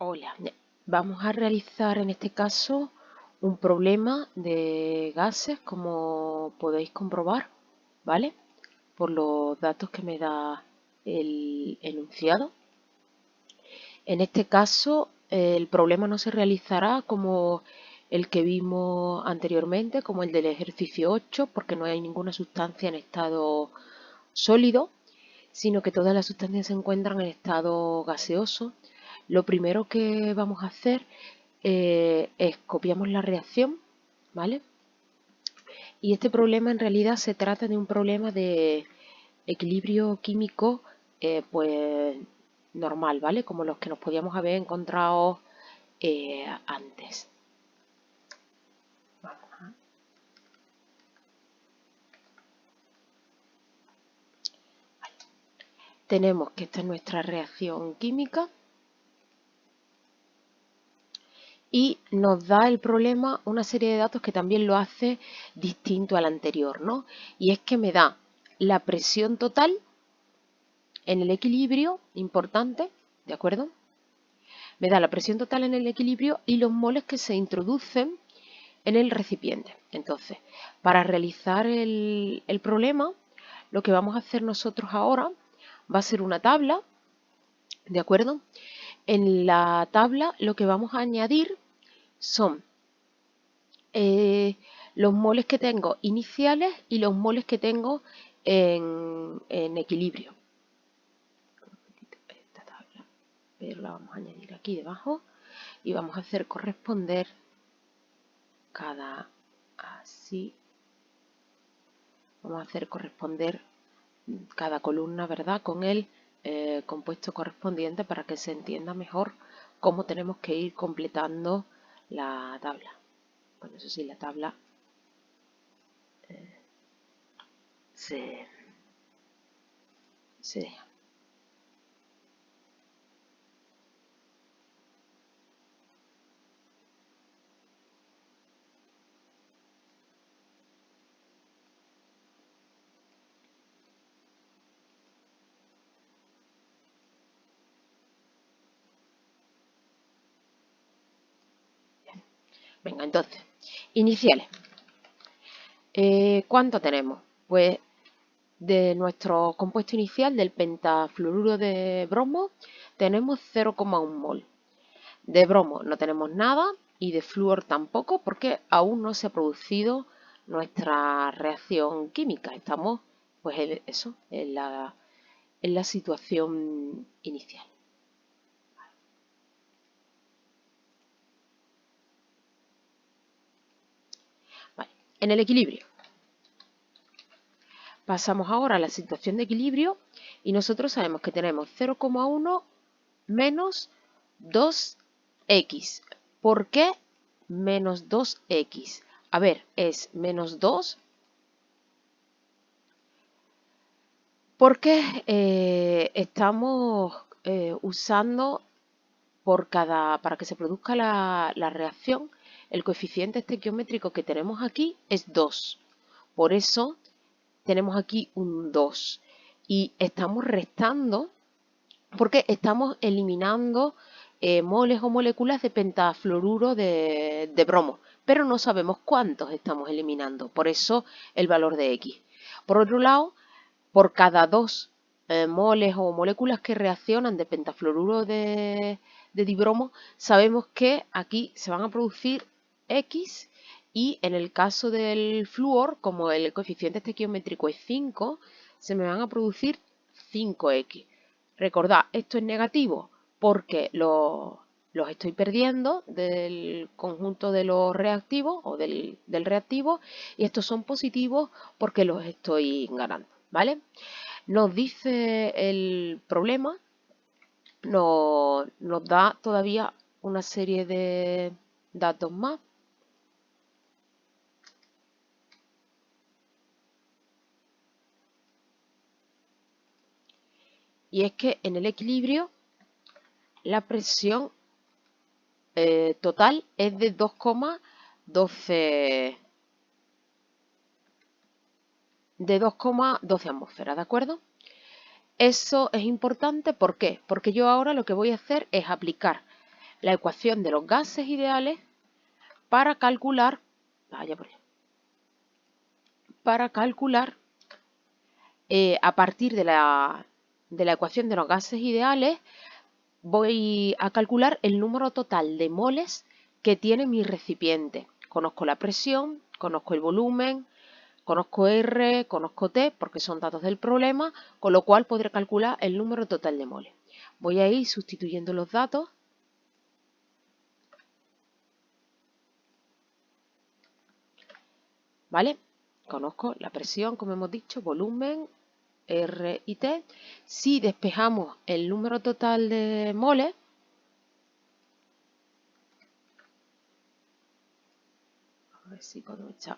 Hola, vamos a realizar en este caso un problema de gases, como podéis comprobar, ¿vale? Por los datos que me da el enunciado. En este caso, el problema no se realizará como el que vimos anteriormente, como el del ejercicio 8, porque no hay ninguna sustancia en estado sólido, sino que todas las sustancias se encuentran en estado gaseoso. Lo primero que vamos a hacer es copiamos la reacción, ¿vale? Y este problema en realidad se trata de un problema de equilibrio químico pues normal, ¿vale? Como los que nos podíamos haber encontrado antes. Tenemos que esta es nuestra reacción química y nos da el problema una serie de datos que también lo hace distinto al anterior, ¿no? Y es que me da la presión total en el equilibrio, importante, ¿de acuerdo? Me da la presión total en el equilibrio y los moles que se introducen en el recipiente. Entonces, para realizar el problema, lo que vamos a hacer nosotros ahora va a ser una tabla, ¿de acuerdo? En la tabla lo que vamos a añadir son los moles que tengo iniciales y los moles que tengo en equilibrio. Esta tabla, pero la vamos a añadir aquí debajo y vamos a hacer corresponder cada así. Vamos a hacer corresponder cada columna, ¿verdad?, con el compuesto correspondiente para que se entienda mejor cómo tenemos que ir completando la tabla. Bueno, eso sí, la tabla se deja. Venga, entonces, iniciales. ¿Cuánto tenemos? Pues de nuestro compuesto inicial del pentafluoruro de bromo tenemos 0,1 mol. De bromo no tenemos nada y de flúor tampoco porque aún no se ha producido nuestra reacción química. Estamos pues en la situación inicial. Vale. En el equilibrio. Pasamos ahora a la situación de equilibrio y nosotros sabemos que tenemos 0,1 menos 2x. ¿Por qué menos 2x? A ver, es menos 2 porque estamos usando para que se produzca la reacción, el coeficiente estequiométrico que tenemos aquí es 2. Por eso tenemos aquí un 2 y estamos restando porque estamos eliminando moles o moléculas de pentafluoruro de bromo, pero no sabemos cuántos estamos eliminando, por eso el valor de X. Por otro lado, por cada 2 moles o moléculas que reaccionan de pentafluoruro de dibromo, sabemos que aquí se van a producir X y en el caso del flúor, como el coeficiente estequiométrico es 5, se me van a producir 5X. Recordad, esto es negativo porque los estoy perdiendo del conjunto de los reactivos o del reactivo y estos son positivos porque los estoy ganando, ¿vale? Nos dice el problema, nos da todavía una serie de datos más. Y es que en el equilibrio la presión total es de 2,12 atmósferas, ¿de acuerdo? Eso es importante, ¿por qué? Porque yo ahora lo que voy a hacer es aplicar la ecuación de los gases ideales para calcular, a partir de la ecuación de los gases ideales, voy a calcular el número total de moles que tiene mi recipiente. Conozco la presión, conozco el volumen, conozco R, conozco T, porque son datos del problema, con lo cual podré calcular el número total de moles. Voy a ir sustituyendo los datos. ¿Vale? Conozco la presión, como hemos dicho, volumen, R y T. Si despejamos el número total de moles, a ver si puedo echar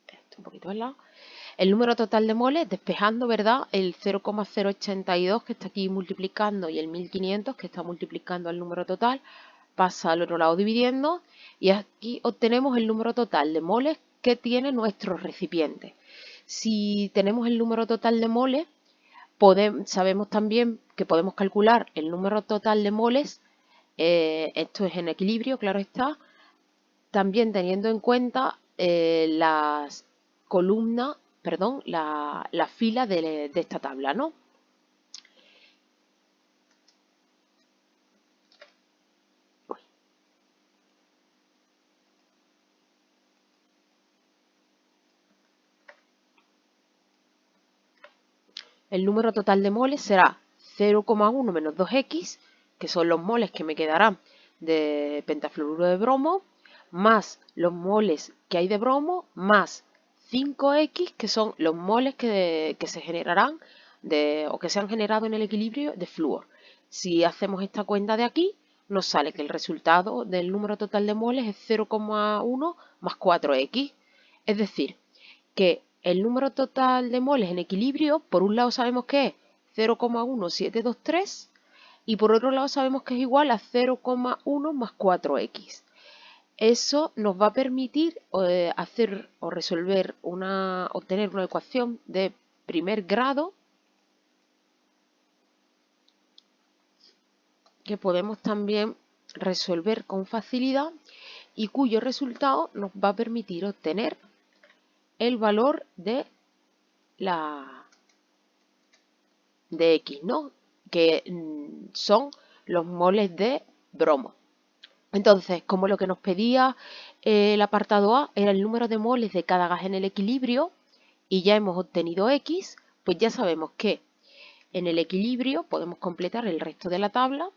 esto un poquito al lado. El número total de moles, despejando, ¿verdad? El 0,082 que está aquí multiplicando y el 1500 que está multiplicando el número total, pasa al otro lado dividiendo y aquí obtenemos el número total de moles que tiene nuestro recipiente. Si tenemos el número total de moles, sabemos también que podemos calcular el número total de moles, esto es en equilibrio, claro está, también teniendo en cuenta las columnas, perdón, la fila de esta tabla, ¿no? El número total de moles será 0,1 menos 2x, que son los moles que me quedarán de pentafluoruro de bromo, más los moles que hay de bromo, más 5x, que son los moles que se generarán o que se han generado en el equilibrio de flúor. Si hacemos esta cuenta de aquí, nos sale que el resultado del número total de moles es 0,1 más 4x. Es decir, que el número total de moles en equilibrio, por un lado sabemos que es 0,1723 y por otro lado sabemos que es igual a 0,1 más 4x. Eso nos va a permitir hacer o resolver obtener una ecuación de primer grado que podemos también resolver con facilidad y cuyo resultado nos va a permitir obtener el valor de X, ¿no? Que son los moles de bromo. Entonces, como lo que nos pedía el apartado A era el número de moles de cada gas en el equilibrio y ya hemos obtenido X, pues ya sabemos que en el equilibrio podemos completar el resto de la tabla.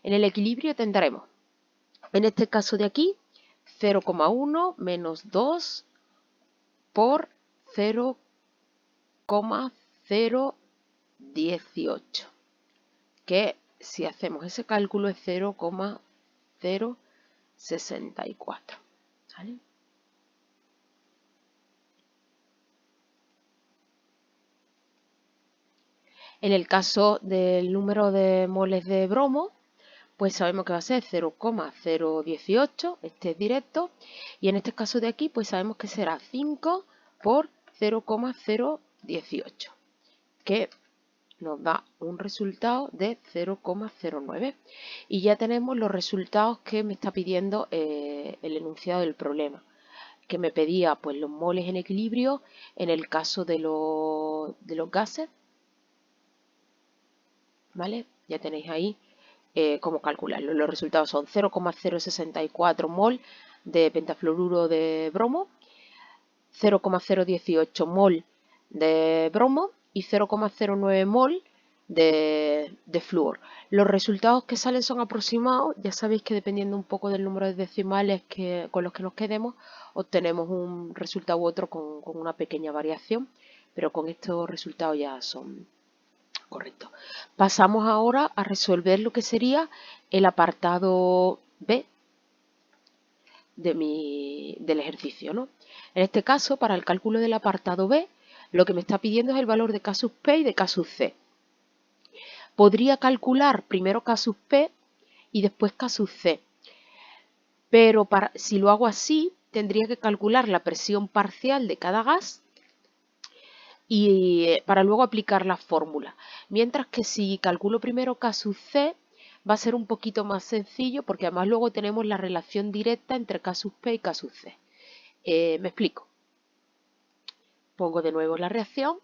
En el equilibrio tendremos, en este caso de aquí, 0,1 menos 2 por 0,018, que si hacemos ese cálculo es 0,064. ¿Vale? En el caso del número de moles de bromo, pues sabemos que va a ser 0,018, este es directo, y en este caso de aquí, pues sabemos que será 5 por 0,018, que nos da un resultado de 0,09. Y ya tenemos los resultados que me está pidiendo el enunciado del problema, que me pedía pues los moles en equilibrio en el caso de los gases. ¿Vale? Ya tenéis ahí cómo calcularlo. Los resultados son 0,064 mol de pentafluoruro de bromo, 0,018 mol de bromo y 0,09 mol de flúor. Los resultados que salen son aproximados, ya sabéis que dependiendo un poco del número de decimales con los que nos quedemos, obtenemos un resultado u otro con una pequeña variación, pero con estos resultados ya son correctos. Pasamos ahora a resolver lo que sería el apartado B del ejercicio, ¿no? En este caso, para el cálculo del apartado B, lo que me está pidiendo es el valor de K sub P y de K sub C. Podría calcular primero K sub P y después K sub C, pero si lo hago así, tendría que calcular la presión parcial de cada gas y para luego aplicar la fórmula. Mientras que si calculo primero K sub C, va a ser un poquito más sencillo porque además luego tenemos la relación directa entre K sub P y K sub C. Me explico. Pongo de nuevo la reacción.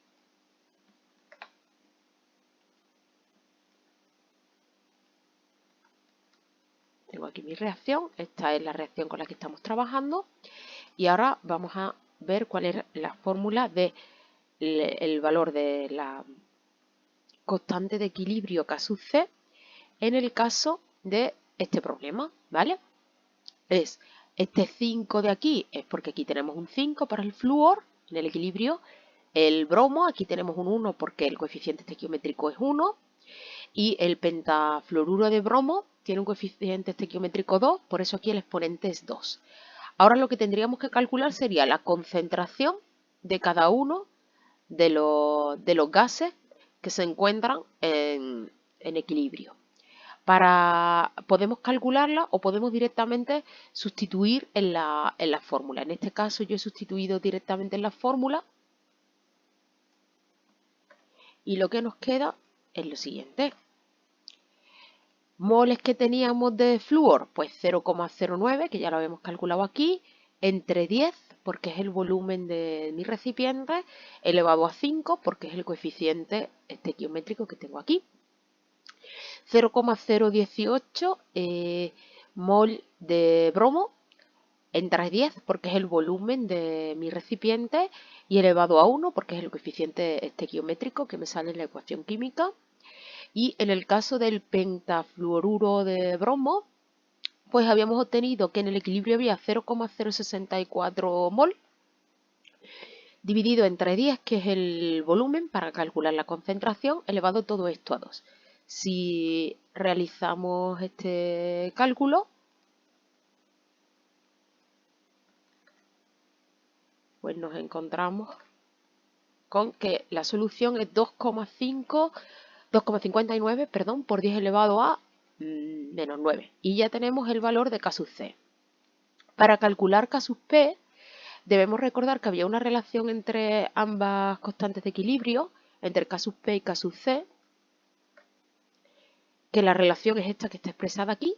Tengo aquí mi reacción. Esta es la reacción con la que estamos trabajando. Y ahora vamos a ver cuál es la fórmula del valor de la constante de equilibrio K sub C en el caso de este problema, ¿vale? Es este 5 de aquí, es porque aquí tenemos un 5 para el flúor en el equilibrio. El bromo, aquí tenemos un 1 porque el coeficiente estequiométrico es 1. Y el pentafluoruro de bromo tiene un coeficiente estequiométrico 2, por eso aquí el exponente es 2. Ahora lo que tendríamos que calcular sería la concentración de cada uno de los gases que se encuentran en equilibrio. Podemos calcularla o podemos directamente sustituir en la fórmula. En este caso yo he sustituido directamente en la fórmula y lo que nos queda es lo siguiente. Moles que teníamos de flúor, pues 0,09, que ya lo habíamos calculado aquí, entre 10, porque es el volumen de mi recipiente, elevado a 5, porque es el coeficiente estequiométrico que tengo aquí. 0,018 mol de bromo entre 10 porque es el volumen de mi recipiente y elevado a 1 porque es el coeficiente estequiométrico que me sale en la ecuación química. Y en el caso del pentafluoruro de bromo, pues habíamos obtenido que en el equilibrio había 0,064 mol dividido entre 10, que es el volumen para calcular la concentración, elevado todo esto a 2. Si realizamos este cálculo, pues nos encontramos con que la solución es 2,59, perdón, por 10 elevado a menos 9. Y ya tenemos el valor de K sub C. Para calcular K sub P, debemos recordar que había una relación entre ambas constantes de equilibrio, entre K sub P y K sub C, que la relación es esta que está expresada aquí,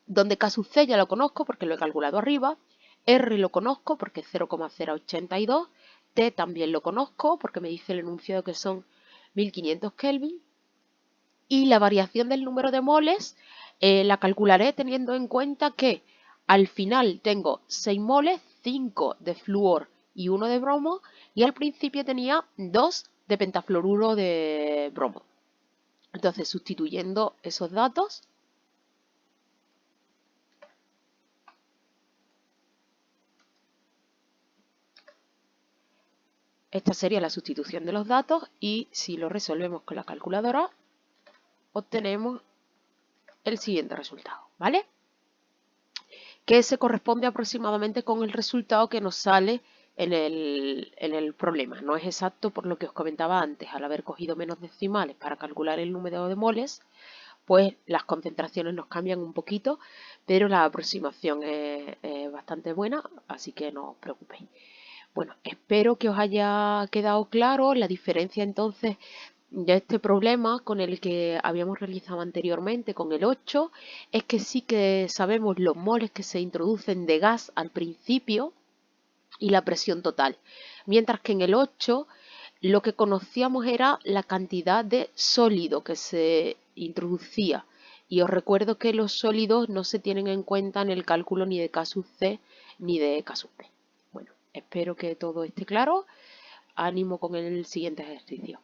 donde K sub C ya lo conozco porque lo he calculado arriba, R lo conozco porque es 0,082, T también lo conozco porque me dice el enunciado que son 1500 Kelvin, y la variación del número de moles la calcularé teniendo en cuenta que al final tengo 6 moles, 5 de flúor y 1 de bromo, y al principio tenía 2 de pentafluoruro de bromo. Entonces, sustituyendo esos datos, esta sería la sustitución de los datos y si lo resolvemos con la calculadora, obtenemos el siguiente resultado, ¿vale? Que se corresponde aproximadamente con el resultado que nos sale en el problema. No es exacto por lo que os comentaba antes, al haber cogido menos decimales para calcular el número de moles, pues las concentraciones nos cambian un poquito, pero la aproximación es bastante buena, así que no os preocupéis. Bueno, espero que os haya quedado claro la diferencia entonces de este problema con el que habíamos realizado anteriormente, con el 8, es que sí que sabemos los moles que se introducen de gas al principio y la presión total, mientras que en el 8 lo que conocíamos era la cantidad de sólido que se introducía. Y os recuerdo que los sólidos no se tienen en cuenta en el cálculo ni de K sub C ni de K sub P. Bueno, espero que todo esté claro. Ánimo con el siguiente ejercicio.